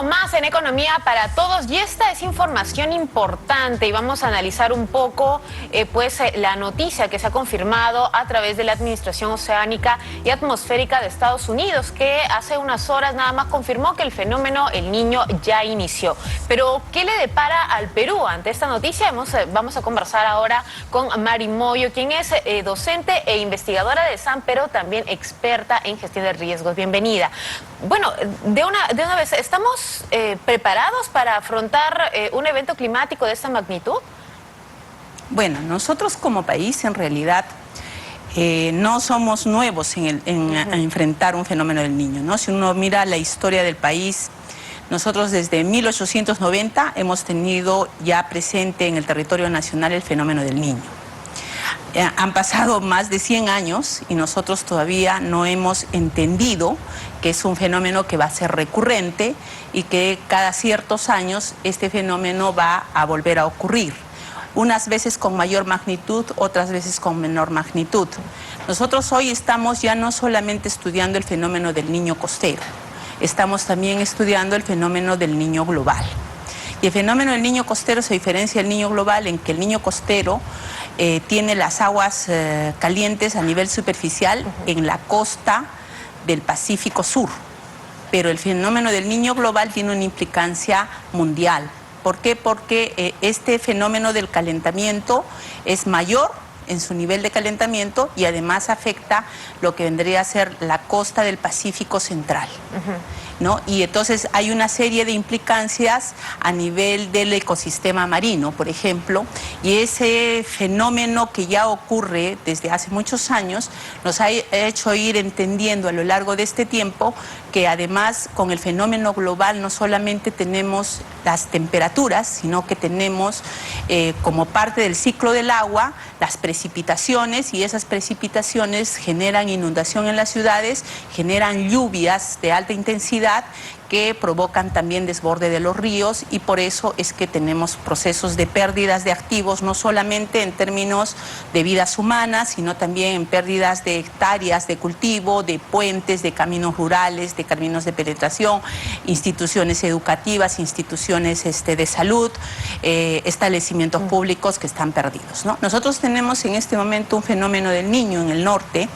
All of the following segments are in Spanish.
con más en Economía para Todos y esta es información importante y vamos a analizar un poco la noticia que se ha confirmado a través de la Administración Oceánica y Atmosférica de Estados Unidos, que hace unas horas nada más confirmó que el fenómeno El Niño ya inició. Pero ¿qué le depara al Perú ante esta noticia? Vamos a conversar ahora con Mari Moyo, quien es docente e investigadora de SAM, pero también experta en gestión de riesgos. Bienvenida. Bueno, de una vez, ¿estamos preparados para afrontar un evento climático de esta magnitud? Bueno, nosotros como país en realidad no somos nuevos en enfrentar un fenómeno del Niño, ¿no? Si uno mira la historia del país, nosotros desde 1890 hemos tenido ya presente en el territorio nacional el fenómeno del Niño. Han pasado más de 100 años y nosotros todavía no hemos entendido que es un fenómeno que va a ser recurrente y que cada ciertos años este fenómeno va a volver a ocurrir. Unas veces con mayor magnitud, otras veces con menor magnitud. Nosotros hoy estamos ya no solamente estudiando el fenómeno del niño costero, estamos también estudiando el fenómeno del niño global. Y el fenómeno del niño costero se diferencia del niño global en que el niño costero tiene las aguas calientes a nivel superficial en la costa del Pacífico Sur. Pero el fenómeno del niño global tiene una implicancia mundial. ¿Por qué? Porque este fenómeno del calentamiento es mayor en su nivel de calentamiento y además afecta lo que vendría a ser la costa del Pacífico Central. ¿No? Y entonces hay una serie de implicancias a nivel del ecosistema marino, por ejemplo, y ese fenómeno que ya ocurre desde hace muchos años nos ha hecho ir entendiendo a lo largo de este tiempo que además con el fenómeno global no solamente tenemos las temperaturas, sino que tenemos como parte del ciclo del agua las precipitaciones, y esas precipitaciones generan inundación en las ciudades, generan lluvias de alta intensidad que provocan también desborde de los ríos, y por eso es que tenemos procesos de pérdidas de activos, no solamente en términos de vidas humanas, sino también en pérdidas de hectáreas de cultivo, de puentes, de caminos rurales, de caminos de penetración, instituciones educativas, instituciones de salud, establecimientos públicos que están perdidos, ¿no? Nosotros tenemos en este momento un fenómeno del Niño en el norte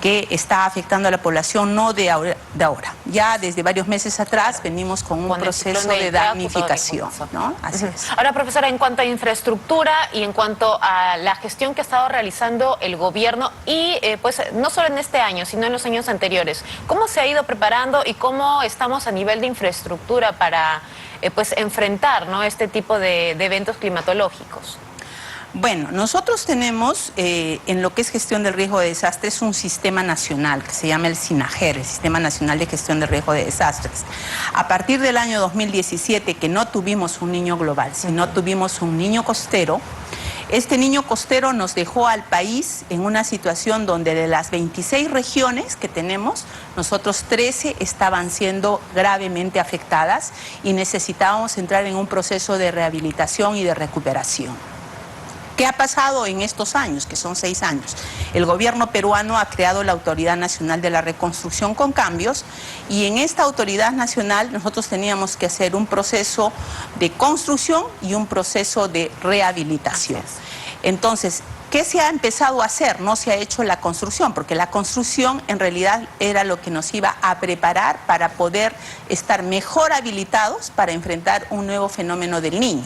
que está afectando a la población no de ahora. Ya desde varios meses atrás venimos con un proceso de damnificación, ¿no? Así es. Ahora, profesora, en cuanto a infraestructura y en cuanto a la gestión que ha estado realizando el gobierno y pues no solo en este año, sino en los años anteriores, ¿cómo se ha ido preparando y cómo estamos a nivel de infraestructura para pues enfrentar, ¿no?, este tipo de eventos climatológicos? Bueno, nosotros tenemos en lo que es gestión del riesgo de desastres un sistema nacional que se llama el SINAGER, el Sistema Nacional de Gestión de Riesgo de Desastres. A partir del año 2017, que no tuvimos un niño global, sino tuvimos un niño costero, este niño costero nos dejó al país en una situación donde de las 26 regiones que tenemos, nosotros 13 estaban siendo gravemente afectadas y necesitábamos entrar en un proceso de rehabilitación y de recuperación. ¿Qué ha pasado en estos años, que son 6 años? El gobierno peruano ha creado la Autoridad Nacional de la Reconstrucción con cambios, y en esta Autoridad Nacional nosotros teníamos que hacer un proceso de construcción y un proceso de rehabilitación. Entonces, ¿qué se ha empezado a hacer? No se ha hecho la construcción, porque la construcción en realidad era lo que nos iba a preparar para poder estar mejor habilitados para enfrentar un nuevo fenómeno del Niño.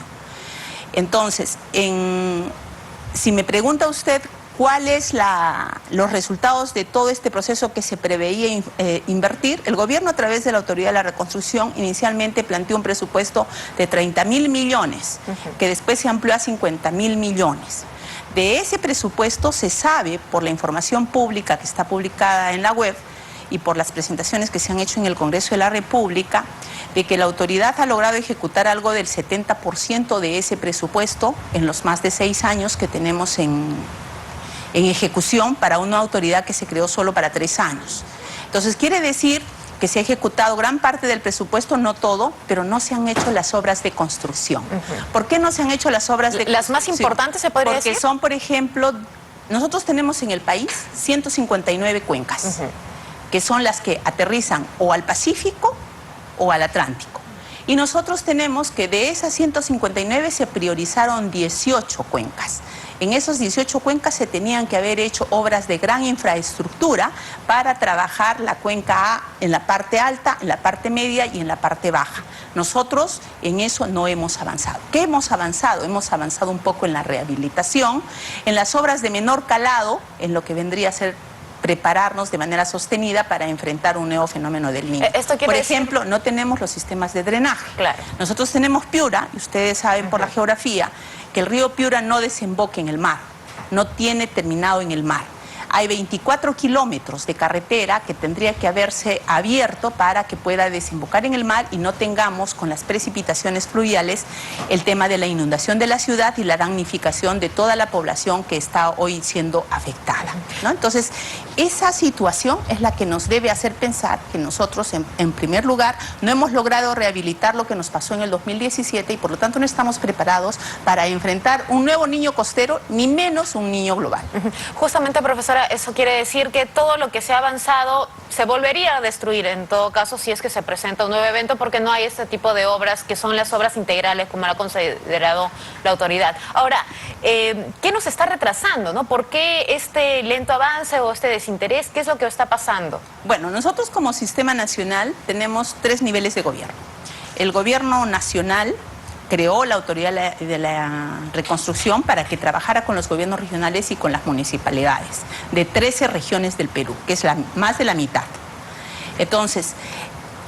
Entonces, si me pregunta usted cuáles los resultados de todo este proceso que se preveía invertir, el gobierno a través de la Autoridad de la Reconstrucción inicialmente planteó un presupuesto de 30.000 millones, que después se amplió a 50.000 millones. De ese presupuesto se sabe, por la información pública que está publicada en la web y por las presentaciones que se han hecho en el Congreso de la República, de que la autoridad ha logrado ejecutar algo del 70% de ese presupuesto en los más de 6 años que tenemos en ejecución para una autoridad que se creó solo para 3 años. Entonces quiere decir que se ha ejecutado gran parte del presupuesto, no todo, pero no se han hecho las obras de construcción. ¿Por qué no se han hecho las obras de construcción? ¿Las más importantes se podría decir? Porque son, por ejemplo, nosotros tenemos en el país 159 cuencas, que son las que aterrizan o al Pacífico o al Atlántico. Y nosotros tenemos que de esas 159 se priorizaron 18 cuencas. En esos 18 cuencas se tenían que haber hecho obras de gran infraestructura para trabajar la cuenca A en la parte alta, en la parte media y en la parte baja. Nosotros en eso no hemos avanzado. ¿Qué hemos avanzado? Hemos avanzado un poco en la rehabilitación, en las obras de menor calado, en lo que vendría a ser prepararnos de manera sostenida para enfrentar un nuevo fenómeno del Niño. Por ejemplo, no tenemos los sistemas de drenaje. Claro. Nosotros tenemos Piura, y ustedes saben por la geografía, que el río Piura no desemboca en el mar, no tiene terminado en el mar. Hay 24 kilómetros de carretera que tendría que haberse abierto para que pueda desembocar en el mar y no tengamos con las precipitaciones fluviales el tema de la inundación de la ciudad y la damnificación de toda la población que está hoy siendo afectada, ¿no? Entonces, esa situación es la que nos debe hacer pensar que nosotros, en primer lugar, no hemos logrado rehabilitar lo que nos pasó en el 2017 y por lo tanto no estamos preparados para enfrentar un nuevo niño costero, ni menos un niño global. Justamente, profesora, eso quiere decir que todo lo que se ha avanzado se volvería a destruir en todo caso si es que se presenta un nuevo evento, porque no hay este tipo de obras que son las obras integrales como lo ha considerado la autoridad. Ahora, ¿qué nos está retrasando, no? ¿Por qué este lento avance o este desinterés? ¿Qué es lo que está pasando? Bueno, nosotros como Sistema Nacional tenemos 3 niveles de gobierno. El gobierno nacional creó la Autoridad de la Reconstrucción para que trabajara con los gobiernos regionales y con las municipalidades de 13 regiones del Perú, que es más de la mitad. Entonces,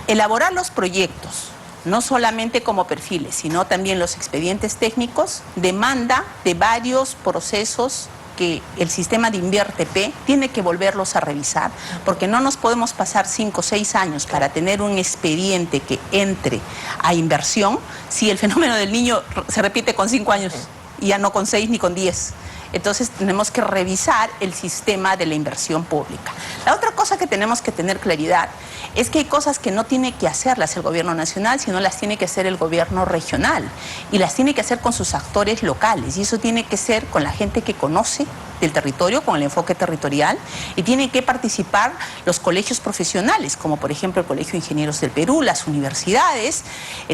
elaborar los proyectos, no solamente como perfiles, sino también los expedientes técnicos, demanda de varios procesos que el sistema de InviérteP tiene que volverlos a revisar, porque no nos podemos pasar 5 o 6 años para tener un expediente que entre a inversión si el fenómeno del Niño se repite con 5 años y ya no con 6 ni con 10. Entonces tenemos que revisar el sistema de la inversión pública. La otra cosa que tenemos que tener claridad es que hay cosas que no tiene que hacerlas el gobierno nacional, sino las tiene que hacer el gobierno regional y las tiene que hacer con sus actores locales, y eso tiene que ser con la gente que conoce del territorio, con el enfoque territorial, y tienen que participar los colegios profesionales, como por ejemplo el Colegio de Ingenieros del Perú, las universidades,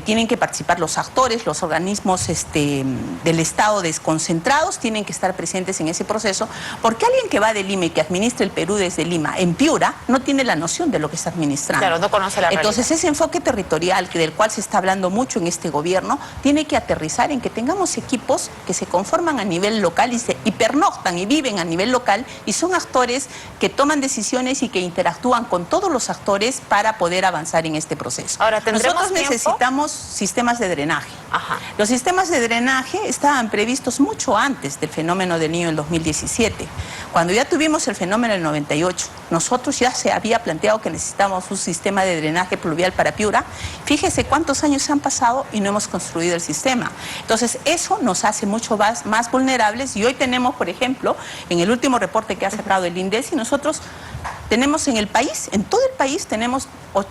tienen que participar los actores, los organismos del Estado desconcentrados, tienen que estar presentes en ese proceso, porque alguien que va de Lima y que administra el Perú desde Lima en Piura no tiene la noción de lo que está administrando. Claro, no conoce la realidad. Entonces ese enfoque territorial del cual se está hablando mucho en este gobierno tiene que aterrizar en que tengamos equipos que se conforman a nivel local y pernoctan y viven a nivel local y son actores que toman decisiones y que interactúan con todos los actores para poder avanzar en este proceso. Ahora, nosotros necesitamos sistemas de drenaje. Ajá. Los sistemas de drenaje estaban previstos mucho antes del fenómeno del Niño en 2017. Cuando ya tuvimos el fenómeno del 98, nosotros ya se había planteado que necesitábamos un sistema de drenaje pluvial para Piura. Fíjese cuántos años han pasado y no hemos construido el sistema. Entonces, eso nos hace mucho más vulnerables y hoy tenemos, por ejemplo, en el último reporte que ha sacado el INDECI, nosotros tenemos en el país, en todo el país, tenemos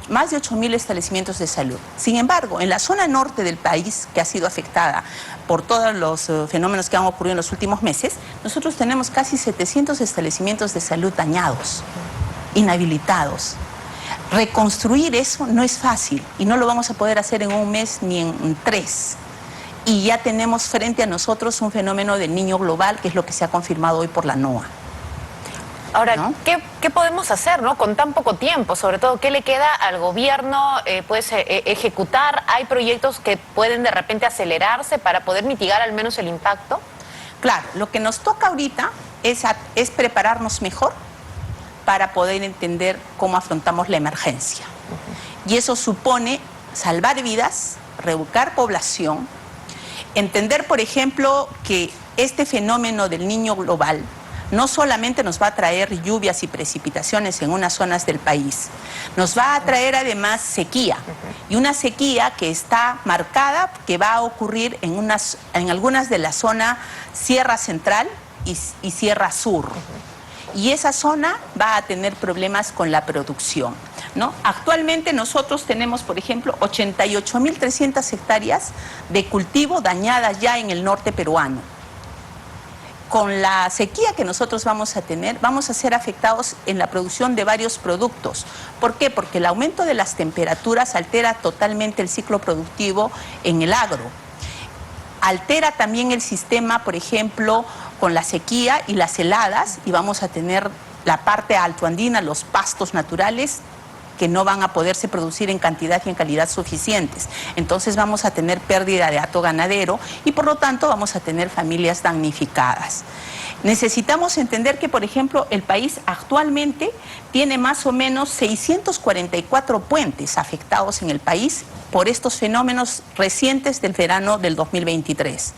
más de 8.000 establecimientos de salud. Sin embargo, en la zona norte del país, que ha sido afectada por todos los fenómenos que han ocurrido en los últimos meses, nosotros tenemos casi 700 establecimientos de salud dañados, inhabilitados. Reconstruir eso no es fácil y no lo vamos a poder hacer en un mes ni en 3. Y ya tenemos frente a nosotros un fenómeno del Niño global, que es lo que se ha confirmado hoy por la NOAA. Ahora, ¿no? ¿Qué podemos hacer, ¿no? Con tan poco tiempo? Sobre todo, ¿qué le queda al gobierno ejecutar? ¿Hay proyectos que pueden de repente acelerarse para poder mitigar al menos el impacto? Claro, lo que nos toca ahorita es prepararnos mejor para poder entender cómo afrontamos la emergencia. Y eso supone salvar vidas, reeducar población, entender, por ejemplo, que este fenómeno del Niño global no solamente nos va a traer lluvias y precipitaciones en unas zonas del país, nos va a traer además sequía, y una sequía que está marcada, que va a ocurrir en algunas de la zona Sierra Central y Sierra Sur. Y esa zona va a tener problemas con la producción, ¿no? Actualmente nosotros tenemos, por ejemplo, 88.300 hectáreas de cultivo dañadas ya en el norte peruano. con la sequía que nosotros vamos a tener, vamos a ser afectados en la producción de varios productos. ¿Por qué? Porque el aumento de las temperaturas altera totalmente el ciclo productivo en el agro. Altera también el sistema, por ejemplo, con la sequía y las heladas, y vamos a tener la parte altoandina, los pastos naturales, que no van a poderse producir en cantidad y en calidad suficientes. Entonces vamos a tener pérdida de hato ganadero y por lo tanto vamos a tener familias damnificadas. Necesitamos entender que, por ejemplo, el país actualmente tiene más o menos 644 puentes afectados en el país por estos fenómenos recientes del verano del 2023.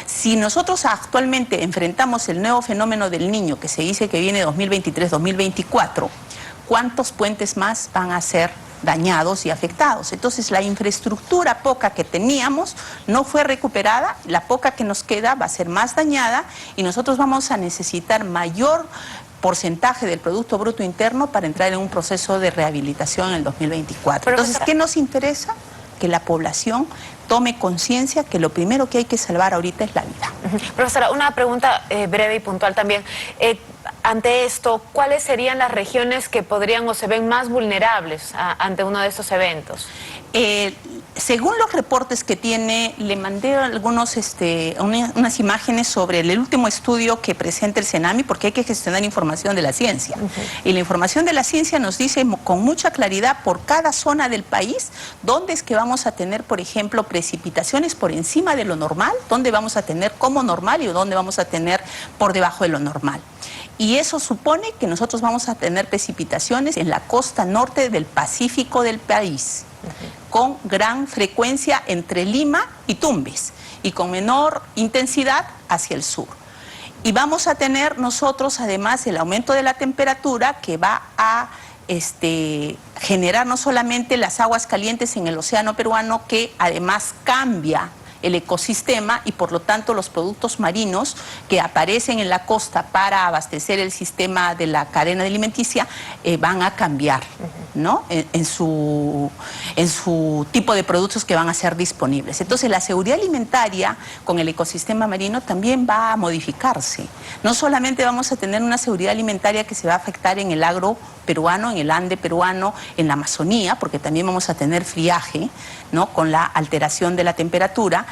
Si nosotros actualmente enfrentamos el nuevo fenómeno del Niño, que se dice que viene 2023-2024, ¿cuántos puentes más van a ser dañados y afectados? Entonces, la infraestructura poca que teníamos no fue recuperada, la poca que nos queda va a ser más dañada y nosotros vamos a necesitar mayor porcentaje del Producto Bruto Interno para entrar en un proceso de rehabilitación en el 2024. Entonces, ¿qué nos interesa? Que la población tome conciencia que lo primero que hay que salvar ahorita es la vida. Profesora, una pregunta breve y puntual también. Ante esto, ¿cuáles serían las regiones que podrían o se ven más vulnerables ante uno de estos eventos? Según los reportes que tiene, le mandé unas imágenes sobre el último estudio que presenta el CENAMI, porque hay que gestionar información de la ciencia. Y la información de la ciencia nos dice con mucha claridad por cada zona del país dónde es que vamos a tener, por ejemplo, precipitaciones por encima de lo normal, dónde vamos a tener como normal y dónde vamos a tener por debajo de lo normal. Y eso supone que nosotros vamos a tener precipitaciones en la costa norte del Pacífico del país, con gran frecuencia entre Lima y Tumbes, y con menor intensidad hacia el sur. Y vamos a tener nosotros, además, el aumento de la temperatura que va a generar no solamente las aguas calientes en el océano peruano, que además cambia el ecosistema y por lo tanto los productos marinos que aparecen en la costa para abastecer el sistema de la cadena alimenticia van a cambiar, ¿no? en su tipo de productos que van a ser disponibles. Entonces la seguridad alimentaria con el ecosistema marino también va a modificarse. No solamente vamos a tener una seguridad alimentaria que se va a afectar en el agro peruano, en el Ande peruano, en la Amazonía, porque también vamos a tener friaje, ¿no? Con la alteración de la temperatura,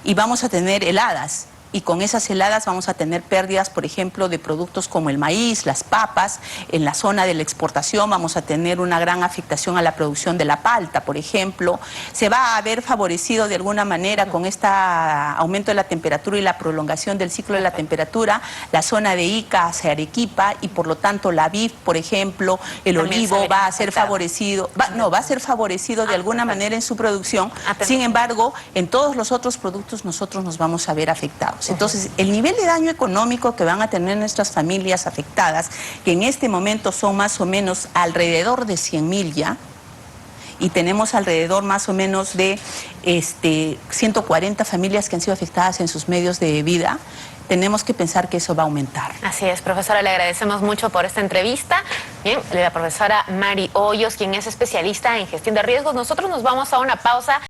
y vamos a tener heladas. Y con esas heladas vamos a tener pérdidas, por ejemplo, de productos como el maíz, las papas. En la zona de la exportación vamos a tener una gran afectación a la producción de la palta, por ejemplo. Se va a ver favorecido de alguna manera con este aumento de la temperatura y la prolongación del ciclo de la temperatura, la zona de Ica hacia Arequipa, y por lo tanto la vid, por ejemplo, el olivo va a ser favorecido, va a ser favorecido de alguna manera en su producción. Sin embargo, en todos los otros productos nosotros nos vamos a ver afectados. Entonces, el nivel de daño económico que van a tener nuestras familias afectadas, que en este momento son más o menos alrededor de 100.000 ya, y tenemos alrededor más o menos de 140 familias que han sido afectadas en sus medios de vida, tenemos que pensar que eso va a aumentar. Así es, profesora, le agradecemos mucho por esta entrevista. Bien, la profesora Mari Hoyos, quien es especialista en gestión de riesgos. Nosotros nos vamos a una pausa.